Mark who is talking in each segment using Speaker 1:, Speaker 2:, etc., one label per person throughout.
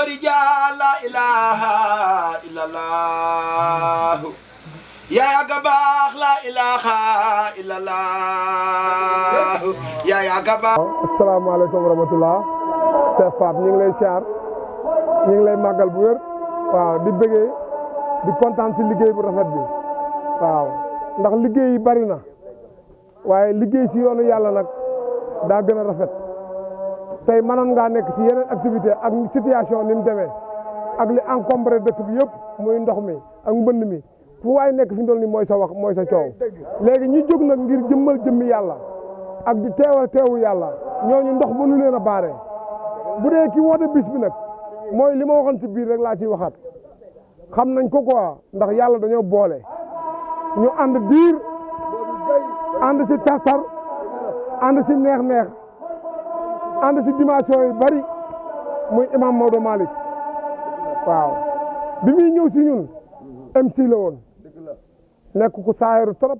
Speaker 1: ورجال لا إله إلا الله يا جباخ لا إله إلا الله يا جباخ.
Speaker 2: asalaamaaleykum wa rahmatulah Cheikh Pape ñu ngi lay siyaar ñu ngi lay màggal bu wér waaw di bëggee di kontaan si liggéey bu rafet bi waaw ndax liggéey yi bari na waaye liggéey si yoonu yàlla nag daa gën a rafet tey mënoon ngaa nekk si yeneen activité ak situation ni mu demee ak li encombré dëkk bi yëpp muy ndox mi ak mbënd mi fu waay nekk fi mu toll nii mooy sa wax mooy sa coow léegi ñu jóg nag ngir jëmmal jëmmi yàlla ak di teewal teewu yàlla ñooñu ndox mënu leen a baare bu dee ki woote bis bi nag mooy li ma waxoon ci biir rek laa ciy waxaat xam nañ ko quoi ndax yàlla dañoo boole ñu ànd diir ànd ci tartar ànd ci neex-neex ànd ci dimension yu bari muy imam Maodo Malick waaw bi muy ñëw ci ñun MC la woon nekk ku saayaru trop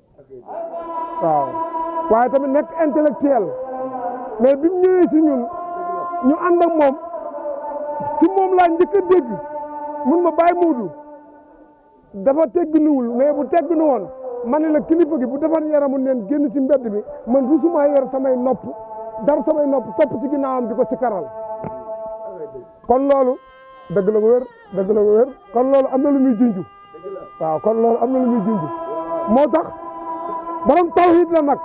Speaker 2: waaw waaye tamit nekk intellectuel mais bi mu ñëwee ci ñun ñu ànd ak moom ci moom laa njëkk a dégg mun ma bàyyi muudu dafa tegginuwul mais bu tegginu woon ma ne la kilifa gi bu defar yaramu neen génn ci mbedd bi man rusuma yor samay nopp dar samay nopp topp ci ginnaawam di ko ci karal kon loolu dëgg la ko wér dëgg la ko wér kon loolu am na lu muy junj waaw kon loolu am na lu muy junj moo tax borom tawhid la nag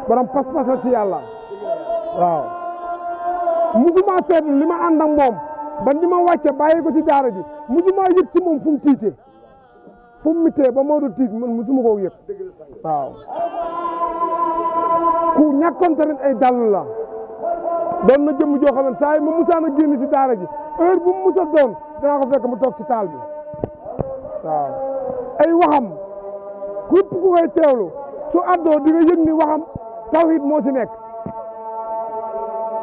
Speaker 2: borom pas-pas la ci yàlla waaw musuma seetlu li ma ànd ak moom ba ni ma wàcce bàyyi ko ci daara ji musuma yëg ci moom fu mu tiitee fu mu mitee ba Maodo tiit man musuma koo yëg waaw ku ñàkkoon tamit ay dàll la doon na jëmm joo xam ne saa yi ma musaan a génn ci daara ji heure bu mu musa doon danaa ko fekk mu toog ci taal bi waaw ay waxam képp ku koy teewlu su àddoo di nga yëg ni waxam tawhid moo ci nekk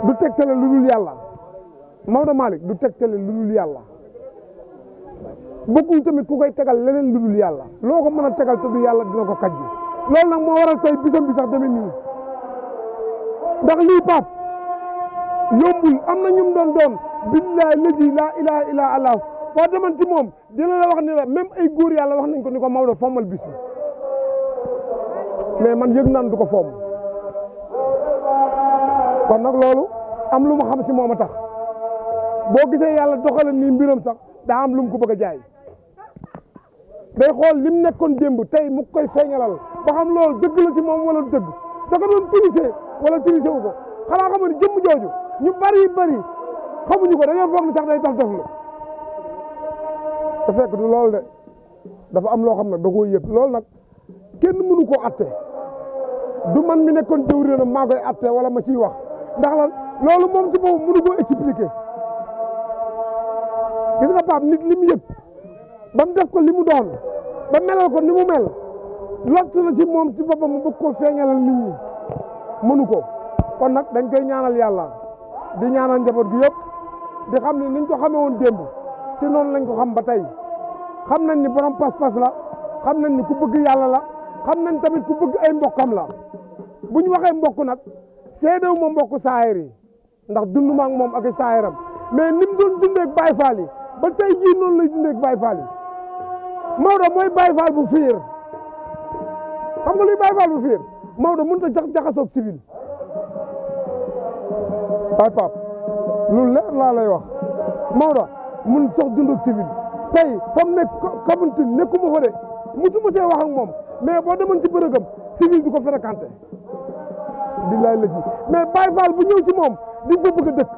Speaker 2: du tegtale lu dul yàlla Maodo Malick du tegtale lu dul yàlla bokkul tamit ku koy tegal leneen lu dul yàlla loo ko mën a tegal te du yàlla dina ko kàjji loolu nag moo waral tey bisam bi sax demee nii ndax lii Pape yombul am na ñum doon billahi lazi laa ilaha illa allah boo deman ci moom dina la wax ni la même ay góor yàlla wax nañ ko ni ko Maodo fommal bis bi mais man yëg naan du ko fomm kon nag loolu am lu ma xam ci moom a tax boo gisee yàlla doxale nii mbiram sax daa am lu mu ko bëgg a jaay day xool lim nekkoon démb tey mu koy feeñalal ba xam loolu dëgg la ci moom wala dëgg da ko doon tirisee wala tirisé wu ko xanaa xam ne jëmm jooju ñu bari xamuñu ko dañoo foog ni sax day dof la te fekk du loolu de dafa am loo xam ne da koo yëg loolu nag kenn mënu koo atte du man mi nekkoon jëwriñam maa koy atte wala ma ciy wax ndax lan loolu moom ci boobu mënu koo expliquer gis nga Pape nit li mu yëg ba mu def ko li mu doon ba melal ko ni mu mel lott na ci moom ci boppam mu bëgg koo feeñalal nit ñi mënu ko kon nag dañ koy ñaanal yàlla di ñaanal njaboot gi yëpp di xam ne niñ ko xamee woon démb ci noonu lañ ko xam ba tey xam nañ ni borom pas-pas la xam nañ ni ku bëgg yàlla la xam nañ tamit ku bëgg ay mbokkam la bu ñu waxee mbokk nag seedewu ma mbokk saayir yi ndax dund ma ak moom ak i saayiram mais ni mu doon dundee ak Baye Fall yi ba tey jii noonu lay dundee ak Baye Fall yi Maodo mooy Baye Fall bu fiir xam nga luy Baye Fall bu fiir Maodo mënut a jaxasoog civil Baye Pape lu leer laa lay wax Maodo mun sox dund ak civil tey fa mu nekk Kafountine nekkuma fa de musuma see wax ak moom mais boo demoon ci bërëgam civil du ko fréquenté billaay la ci mais Baye Fall bu ñëw ci moom di fa bëgg a dëkk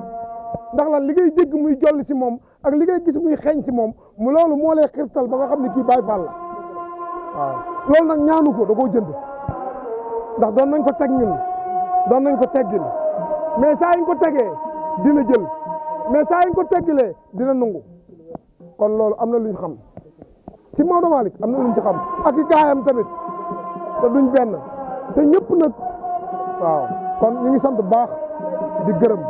Speaker 2: ndax lan li ngay dégg muy jolli ci moom ak li ngay gis muy xeeñ ci moom mu loolu moo lay xirtal ba nga xam ne kii Baye Fall la waaw loolu nag ñaanu ko da koo jënd ndax doon nañ ko teg ñun doon nañ ko teggil mais saa yi ñu ko tegee dina jël mais saa yi ñu ko teggilee dina nangu kon loolu am na lu ñu xam ci Maodo Malick am na lu ñu ci xam ak i gaayam tamit te duñ benn te ñëpp nag waaw kon ñu ngi sant bu baax di gërëm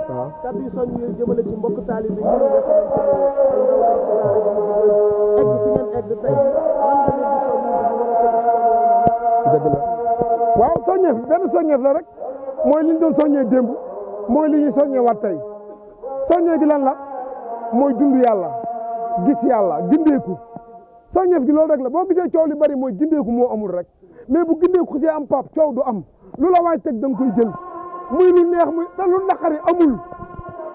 Speaker 2: waaw
Speaker 3: kàddu yi soññ yooyu jëmale ci mbokk taalib yi nga xamante ne ay ndaw lañ ci daara ji egg fi ngeen egg tey lan nga leen di soññ bu mën a tegu ci yoon
Speaker 2: dëgg la waaw soññeef benn soññeef la rek mooy li ñu doon soññee démb mooy li ñuy soññee waat tey soññee gi lan la mooy dund yàlla gis yàlla gindeeku soññeef gi loolu rek la boo gisee coow li bari mooy gindeeku moo amul rek mais bu gindeeku xasee am pap coow du am lu la waay teg da nga koy jël muy lu neex muy te lu naqari amul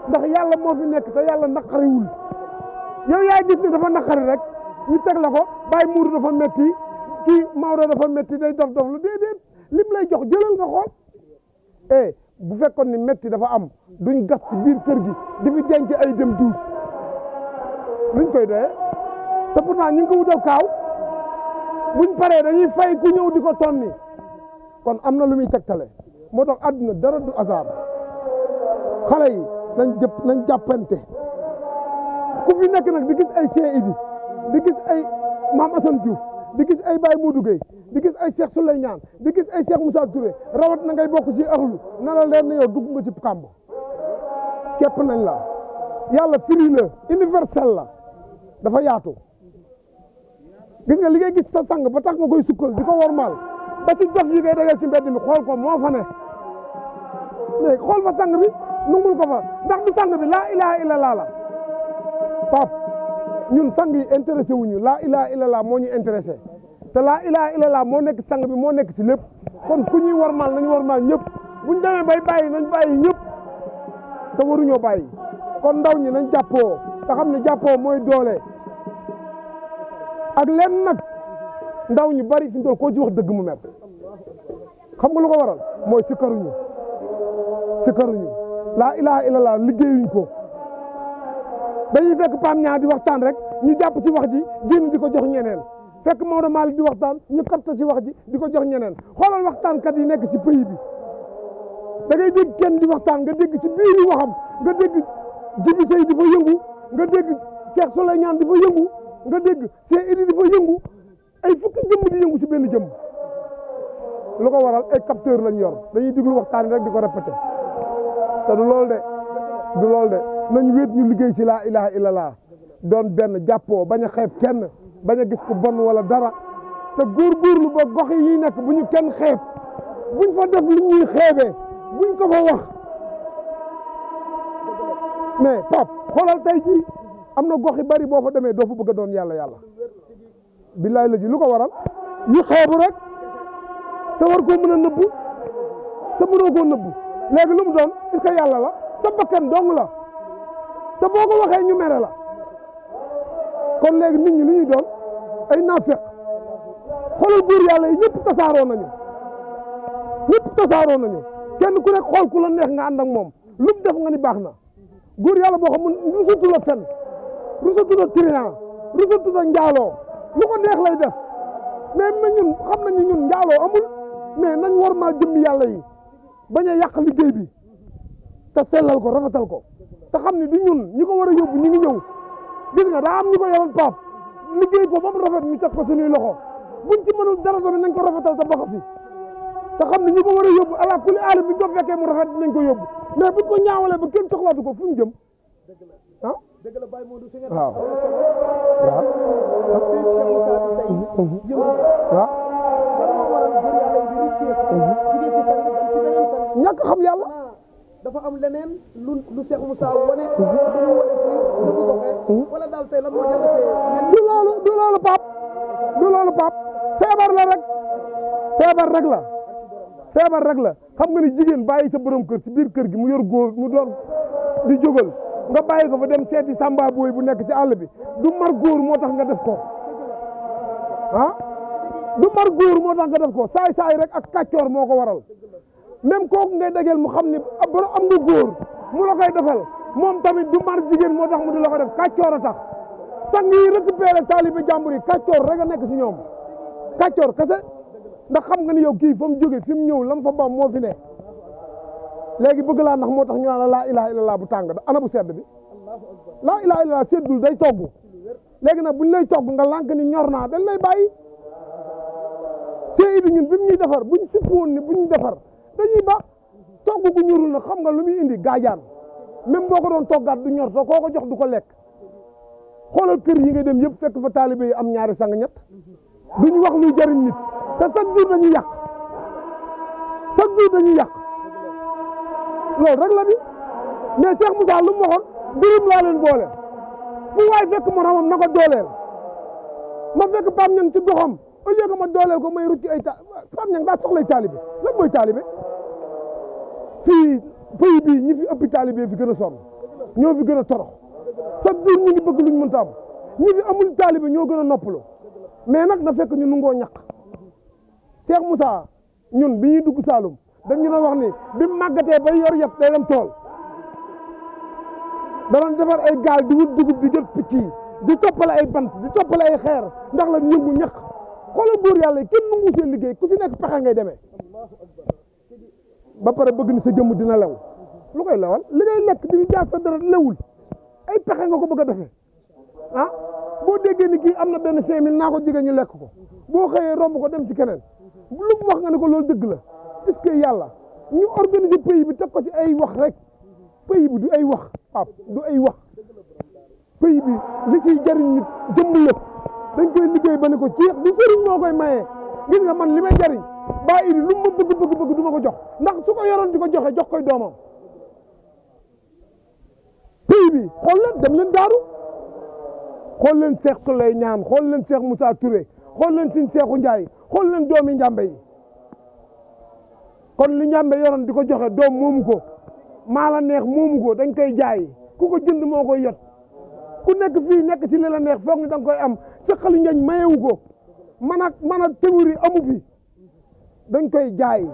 Speaker 2: ndax yàlla moo fi nekk te yàlla naqariwul yow yaa gis ne dafa naqari rek ñu teg la ko bàyyi muuru dafa metti kii Maodo dafa metti day dof lu déedéet lim lay jox jëlal nga xool bu fekkoon ni metti dafa am duñ gas ci biir kër gi di fi denc ay dem duus luñ koy doyee te pourtant ñu ngi ko wutal kaaw buñ paree dañuy fay ku ñëw di ko tonni kon am na lu muy tegtale moo tax àdduna dara du hasard xale yi nañ jàppante ku fi nekk nag di gis ay Cheikh Idi di gis ay Mame Assane Diouf di gis ay Baye Modou Gueye di gis ay Cheikh Souley Niane di gis ay Cheikh Moussa Touré rawat na ngay bokk ci axlu na la leer na yow dugg nga ci kàmb képp nañ la yàlla firi la universel la dafa yaatu gis nga li ngay gis sa sang ba tax nga koy sukkal di ko wormaal ba ci dof yi ngay dajal ci mbedd mi xool ko moo fa ne mais xool fa sang bi nungul ko fa ndax du sang bi laa ilaha illallah la pap ñun sang yi intéressé wuñu laa ilaha illallah moo ñu intéressé te laa ilaha illallah moo nekk sang bi moo nekk ci lépp kon ku ñuy wormaal nañu wormaal ñëpp buñ demee bay bàyyi nañ bàyyi ñëpp te waruñoo bàyyi kon ndaw ñi nañ jàppoo te xam ne jàppoo mooy doole ak leen nag ndaw ñu bari fi ñu toll koo ci wax dëgg mu mer xam nga lu ko waral mooy sikkaruñu laa ilaha illallah liggéeyuñ ko dañuy fekk Pam ñaar di waxtaan rek ñu jàpp ci wax ji génn di ko jox ñeneen fekk Maodo Malick di waxtaan ñu capté ci wax ji di ko jox ñeneen xoolal waxtaankat yi nekk ci pays bi da ngay dégg kenn di waxtaan nga dégg ci biir waxam nga dégg Jibi Sey di fa yëngu nga dégg Cheikh Souley Niane di fa yëngu nga dégg Cheikh Idi di fa yëngu ay fukki jëmm di yëngu ci benn jëmm lu ko waral ay capteur lañ yor dañuy déglu waxtaan rek di ko répété te du loolu de nañ wéet ñu liggéey ci laa ilaha illallah doon benn jàppoo bañ a xeeb kenn bañ a gis ko bon wala dara te góorgóorlu ba gox yi ñuy nekk bu ñu kenn xeeb buñ fa def lu ñuy xeebee buñ ko fa wax mais pap xoolal tey jii am na gox yu bari boo fa demee doo fa bëgg a doon yàlla billaay la ji lu ko waral yi xeebu rek te war koo mën a nëbbu te mënoo koo nëbbu léegi lu mu doon est-ce que yàlla la sa bakkan dong la te boo ko waxee ñu mere la kon léegi nit ñi lu ñuy doon ay naafeq xoolal góor yàlla yi ñëpp tasaaroo nañu kenn ku nekk xool ku la neex nga ànd ak moom lu mu def nga ni baax na góor yàlla boo xam ne rusatu la fen rusatu la trian rusatu la njaaloo lu ko neex lay def mais ñun xam nañu ñun njaaloo amul mais nañ wormaal jëmmi yàlla yi bañ a yàq liggéey bi te sellal ko rafetal ko te xam ne du ñun ñi ko war a yóbbu ñi ngi ñëw gis nga daa am ñu ko yoroon paap liggéey ko ba mu rafet ñu teg ko suñuy loxo buñ ci mënul dara tamit nañ ko rafetal te baxa fi te xam ne ñi ko war a yóbbu ala kulli aali bi ñu ko fekkee mu rafet dinañ ko yóbbu mais buñ ko ñaawalee ba kenn soxlaatu ko fu ñu jëm ah
Speaker 3: dëgg la Baye Modou Seye
Speaker 2: waaw ñàkk xam yàlla
Speaker 3: dafa am leneen lu Cheikh Moussa wane dañu wane ci lu mu doxee wala daal tey lan moo jaxasee
Speaker 2: du loolu pap feebar rek la xam nga ni jigéen bàyyi sa borom kër ci biir kër gi mu yor góor mu doon di jógal nga bàyyi ko fa dem seeti samba booy bu nekk ci àll bi du mar góor moo tax nga def ko du mar góor moo tax nga def ko saay rek ak kàccoor moo ko waral même kooku ngay dajeel mu xam ne borom am nga góor mu la koy defal moom tamit du mar jigéen moo tax mu di la ko def kàccoor a tax sang yi récupéré taalibe jàmbur yi kàccoor rek a nekk ci ñoom kàccoor kese ndax xam nga ni yow kii fa mu jóge fi mu ñëw lam fa bam moo fi ne léegi bëgg laa ndax moo tax ñu naan laa ilaha illallah bu tàng ana bu sedd bi laa ilaha illallah seddul day togg léegi nag buñ lay togg nga lànk ni ñor naa dañ lay bàyyi Cheikh Idi ñun bi mu ñuy defar buñ sipp woon ni buñ defar dañuy baax togg gu ñorul nag xam nga lu muy indi gaajaan même boo ko doon toggaat du ñor te koo ko jox du ko lekk xoolal kër yi nga dem yëpp fekk fa taalibe yi am ñaari sang ñett duñu wax luy jariñ nit te chaque jour dañuy yàq loolu rek la bi mais Cheikh Moussa lu mu waxoon dërëm laa leen boole fu waay fekk moromam na ko dooleel ma fekk Pape Niang ci goxam au lieu que ma dooleel ko may rucci ay Pape Niang daa soxlay taalibe lan mooy taalibe fii pays bii ñi fi ëppi taalibe fi gën a sonn ñoo fi gën a torox chaque jour ñu ngi bëgg luñ mënta am ñi fi amul taalibe ñoo gën a noppalu mais nag na fekk ñu nungoo ñaq Cheikh Moussa ñun bi ñuy dugg Saloum dañ ñu doon wax ni bi màggatee ba yor yat day dem tool danoon defar ay gaal di wut dugub di jël picc yi di toppale ay bant di toppale ay xeer ndax la yëngu ñaq xoolal góor yàlla yi kenn nangu seen liggéey ku si nekk pexe ngay demee ba pare bëgg ni sa jëmm dina lew lu koy lewal li ngay lekk di jaar sa dara lewul ay pexe nga ko bëgg a defee ah boo déggee ni kii am na benn 5000 naa ko jigéen ñu lekk ko boo xëyee romb ko dem ci keneen lu mu wax nga ne ko loolu dëgg la est-ce que yàlla ñu organiser pays bi teg ko ci ay wax rek pays bi du ay wax waaw du ay wax pays bi li ciy jariñ nit jëmm yëpp dañ koy liggéey ba ne ko ceex du sëriñ moo koy mayee gis nga man li may jariñ baa idi lu ma bëgg du ma ko jox ndax su ko yoroon di ko joxe jox koy doomam pays bi xool leen dem leen daaru xool leen Cheikh Souley ñaan xool leen Cheikh Moussa Touré xool leen sin Cheikhou Ndiaye xool leen doomi njàmbe yi kon li njàmbe yoroon di ko joxe doom moomu ko maa la neex moomu ko dañ koy jaay ku ko jënd moo koy yot ku nekk fii nekk ci li la neex foog ni da nga koy am sa xalu njañ mayewu ko man a théorie amu fi dañ koy jaay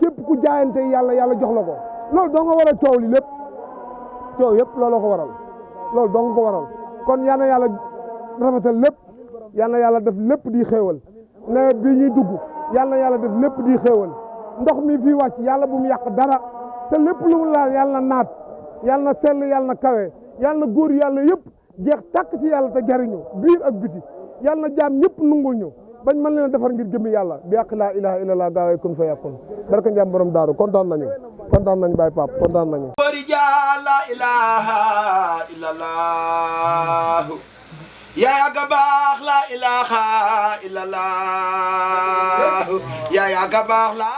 Speaker 2: képp ku jaayante yàlla jox la ko loolu doo nga waral coow li lépp coow yëpp looloo ko waral loolu doo nga ko waral kon yal na yàlla rafetal lépp yal na yàlla def lépp di xéewal nawet bii ñuy dugg yal na yàlla def lépp di xéewal ndox mi fii wàcc yàlla bu mu yàq dara te lépp lu mu laal yàlla na naat yàlla na sell yàlla na kawe yàlla na góor yàlla yëpp jeex tàkk ci yàlla te jariñu biir ak biti yàlla na jaam ñëpp nungul ñu bañ mën leen a defar ngir jëmmi yàlla bi yàq laa ilaha illallah gaawee kun fa yàqun barka njaam borom daaru kontaan nañu Baye Pape kontaan nañu
Speaker 1: la ilaha illallah yaa ga baax la ilaha illallah yaa ga baax la